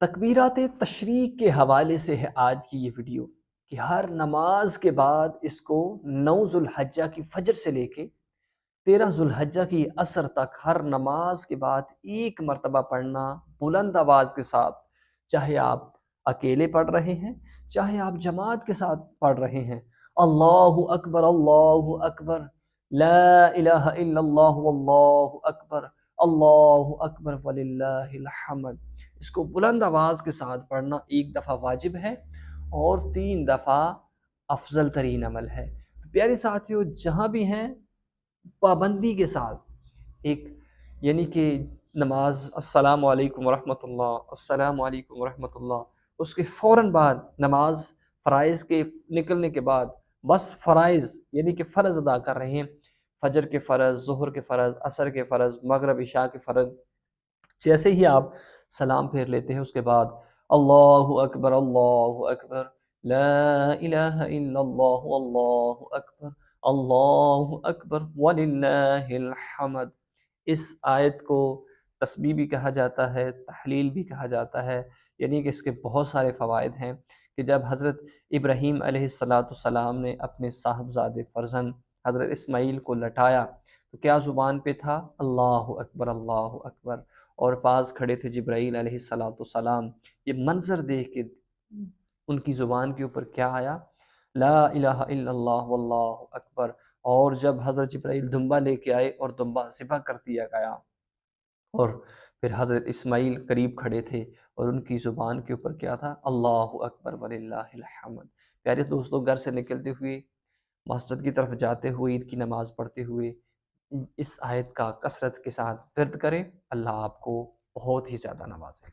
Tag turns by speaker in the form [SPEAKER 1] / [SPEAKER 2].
[SPEAKER 1] تکبیرات تشریق کے حوالے سے ہے آج کی یہ ویڈیو کہ ہر نماز کے بعد اس کو 9 ذوالحجہ کی فجر سے لے کے 13 ذوالحجہ کی عصر تک ہر نماز کے بعد ایک مرتبہ پڑھنا بلند آواز کے ساتھ، چاہے آپ اکیلے پڑھ رہے ہیں چاہے آپ جماعت کے ساتھ پڑھ رہے ہیں۔ اللہ اکبر، اللہ اکبر، لا الہ الا اللہ واللہ اکبر، اللہ اکبر وللہ الحمد۔ اس کو بلند آواز کے ساتھ پڑھنا ایک دفعہ واجب ہے اور 3 دفعہ افضل ترین عمل ہے۔ پیارے ساتھیوں، جہاں بھی ہیں پابندی کے ساتھ ایک یعنی کہ نماز السلام علیکم ورحمۃ اللہ، السلام علیکم ورحمۃ اللہ، اس کے فوراً بعد نماز فرائض کے نکلنے کے بعد بس فرائض یعنی کہ فرض ادا کر رہے ہیں، فجر کے فرض، ظہر کے فرض، عصر کے فرض، مغرب عشاء کے فرض۔ جیسے ہی آپ سلام پھیر لیتے ہیں اس کے بعد اللہ اکبر، اللہ اکبر، لا الہ الا اللہ واللہ اکبر، اللہ اکبر وللہ الحمد۔ اس آیت کو تسبیح بھی کہا جاتا ہے، تحلیل بھی کہا جاتا ہے، یعنی کہ اس کے بہت سارے فوائد ہیں کہ جب حضرت ابراہیم علیہ السلام نے اپنے صاحبزادے فرزند حضرت اسماعیل کو لٹایا تو کیا زبان پہ تھا؟ اللہ اکبر، اللہ اکبر، اور پاس کھڑے تھے جبرائیل علیہ السلام۔ یہ منظر دیکھ کے ان کی زبان کے اوپر کیا آیا؟ لا الہ الا اللہ واللہ اکبر۔ اور جب حضرت جبرائیل دمبا لے کے آئے اور دمبا ذبح کر دیا گیا اور پھر حضرت اسماعیل قریب کھڑے تھے اور ان کی زبان کے اوپر کیا تھا؟ اللہ اکبر وللہ الحمد۔ پیارے دوستوں، گھر سے نکلتے ہوئے، مسجد کی طرف جاتے ہوئے، عید کی نماز پڑھتے ہوئے اس آیت کا کثرت کے ساتھ ورد کریں، اللہ آپ کو بہت ہی زیادہ نوازے۔